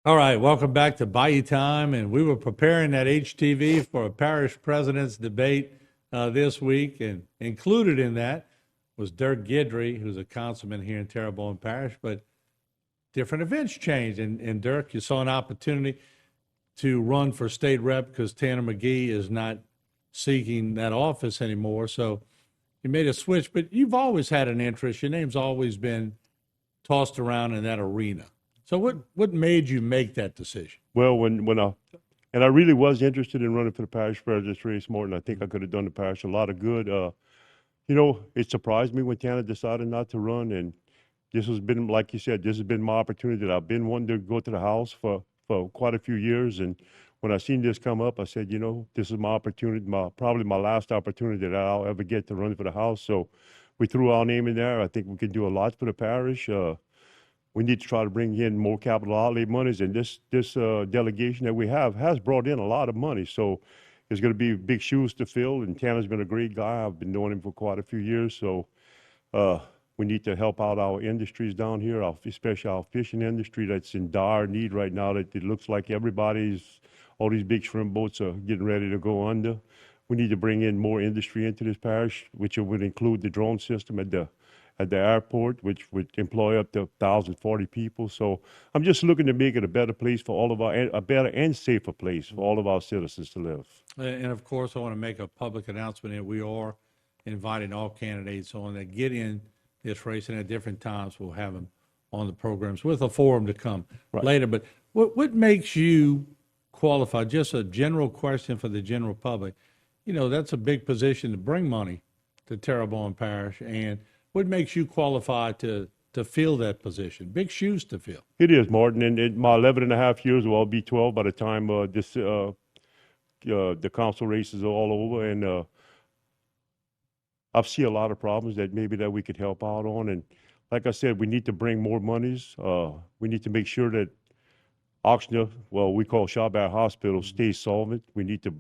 All right, welcome back to Bayou Time, and we were preparing that HTV for a parish president's debate this week, and included in that was Dirk Guidry, who's a councilman here in Terrebonne Parish, but different events changed, and Dirk, you saw an opportunity to run for state rep because Tanner McGee is not seeking that office anymore, so you made a switch, but you've always had an interest. Your name's always been tossed around in that arena. So what made you make that decision? Well, when I really was interested in running for the parish president's race, Morton, I think I could have done the parish a lot of good. It surprised me when Tanner decided not to run, and this has been, like you said, this has been my opportunity that I've been wanting to go to the House for quite a few years. And when I seen this come up, I said, this is my opportunity, probably my last opportunity that I'll ever get to run for the House. So we threw our name in there. I think we can do a lot for the parish. We need to try to bring in more capital outlay monies, and this delegation that we have has brought in a lot of money. So it's going to be big shoes to fill, and Tanner's been a great guy. I've been knowing him for quite a few years. So we need to help out our industries down here, especially our fishing industry that's in dire need right now. That it looks like all these big shrimp boats are getting ready to go under. We need to bring in more industry into this parish, which would include the drone system at the airport, which would employ up to 1,040 people. So I'm just looking to make it a better place for a better and safer place for all of our citizens to live. And of course, I want to make a public announcement that we are inviting all candidates on that get in this race, and at different times we'll have them on the programs with a forum to come later. But what makes you qualify? Just a general question for the general public. That's a big position to bring money to Terrebonne Parish, and what makes you qualified to fill that position? Big shoes to fill. It is, Martin, and in my 11 and a half years, well, I'll be 12 by the time the council races are all over, and I see a lot of problems that we could help out on. And like I said, we need to bring more monies. We need to make sure that Oxnard, we call Shabbat Hospital, stays solvent. We need to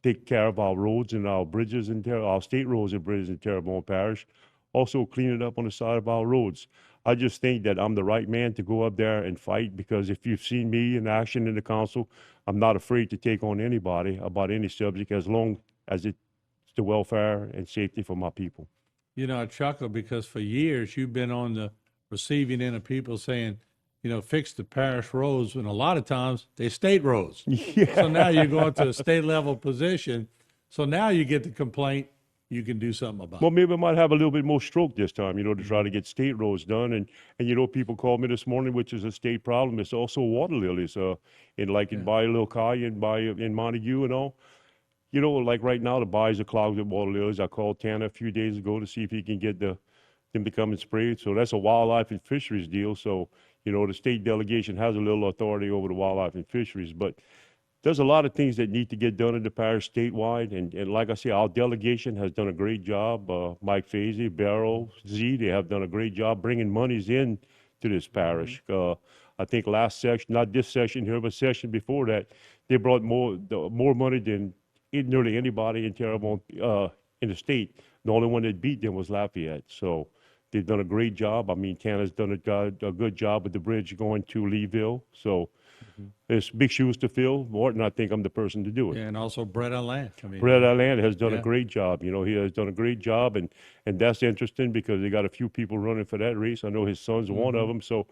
take care of our roads and our bridges our state roads and bridges in Terrebonne Parish. Also clean it up on the side of our roads. I just think that I'm the right man to go up there and fight, because if you've seen me in action in the council, I'm not afraid to take on anybody about any subject as long as it's the welfare and safety for my people. I chuckle because for years you've been on the receiving end of people saying, fix the parish roads, and a lot of times they're state roads. Yeah. So now you're going to a state level position. So now you get the complaint, you can do something about it. Well, maybe I might have a little bit more stroke this time, to try to get state roads done. And people called me this morning, which is a state problem. It's also water lilies, in Bayou, in Montague and all. Like right now, the bayous are clogged with water lilies. I called Tanner a few days ago to see if he can get them to come and spray it. So that's a wildlife and fisheries deal. So, the state delegation has a little authority over the wildlife and fisheries, but there's a lot of things that need to get done in the parish statewide. And like I say, our delegation has done a great job. Mike Fazy, Barrow, Z, they have done a great job bringing monies in to this parish. I think last session, not this session here, but session before that, they brought more money than nearly anybody in Terrebonne, in the state. The only one that beat them was Lafayette. So they've done a great job. I mean, Tanner's done a good job with the bridge going to Leeville. So there's big shoes to fill. Morton, I think I'm the person to do it. Yeah, and also Brett Alland. Brett Alland has done a great job. He has done a great job, and that's interesting because they got a few people running for that race. I know his son's one of them. So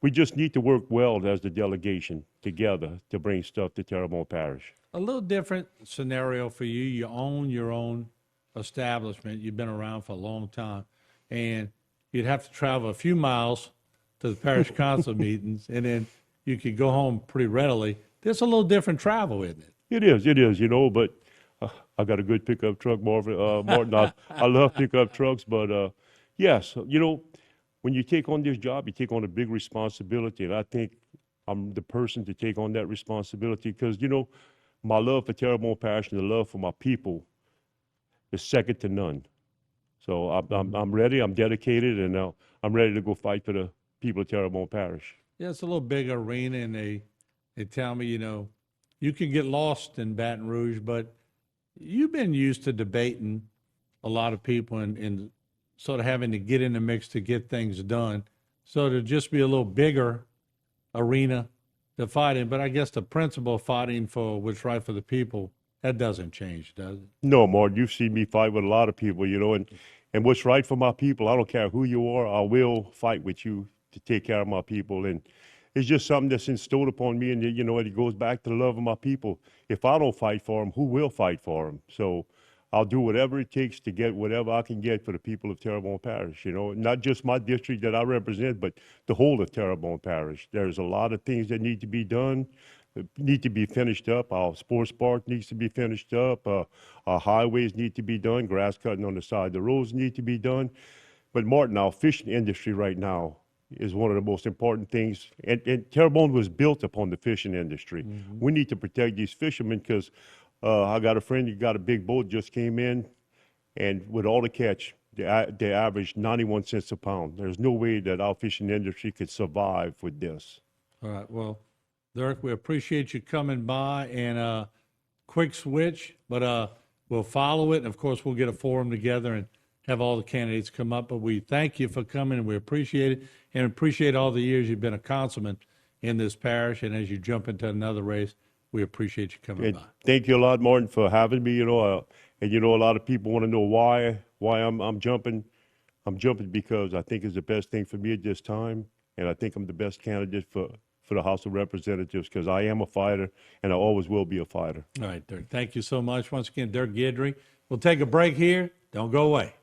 we just need to work well as the delegation together to bring stuff to Terrebonne Parish. A little different scenario for you. You own your own establishment. You've been around for a long time, and you'd have to travel a few miles to the parish council meetings, and then you could go home pretty readily. There's a little different travel, isn't it? It is, but I got a good pickup truck, Martin. I love pickup trucks, but yes, when you take on this job, you take on a big responsibility, and I think I'm the person to take on that responsibility because, my love for Terrebonne Parish and the love for my people is second to none. So I'm ready, I'm dedicated, and I'm ready to go fight for the people of Terrebonne Parish. Yeah, it's a little big arena, and they tell me, you can get lost in Baton Rouge, but you've been used to debating a lot of people and sort of having to get in the mix to get things done. So to just be a little bigger arena the fighting, but I guess the principle of fighting for what's right for the people, that doesn't change, does it? No, Martin, you've seen me fight with a lot of people, you know, and what's right for my people, I don't care who you are, I will fight with you to take care of my people. And it's just something that's instilled upon me, and you know, it goes back to the love of my people. If I don't fight for them, who will fight for them? So I'll do whatever it takes to get whatever I can get for the people of Terrebonne Parish, you know, not just my district that I represent, but the whole of Terrebonne Parish. There's a lot of things that need to be done, need to be finished up. Our sports park needs to be finished up. Our highways need to be done. Grass cutting on the side of the roads need to be done. But Martin, our fishing industry right now is one of the most important things. And Terrebonne was built upon the fishing industry. Mm-hmm. We need to protect these fishermen because I got a friend who got a big boat, just came in, and with all the catch, they averaged 91 cents a pound. There's no way that our fishing industry could survive with this. All right, well, Dirk, we appreciate you coming by, and quick switch, but we'll follow it. And of course, we'll get a forum together and have all the candidates come up. But we thank you for coming, and we appreciate it, and appreciate all the years you've been a councilman in this parish. And as you jump into another race, we appreciate you coming by. Thank you a lot, Martin, for having me. You know, and you know, a lot of people want to know why I'm jumping. I'm jumping because I think it's the best thing for me at this time, and I think I'm the best candidate for the House of Representatives because I am a fighter, and I always will be a fighter. All right, Dirk. Thank you so much. Once again, Dirk Guidry. We'll take a break here. Don't go away.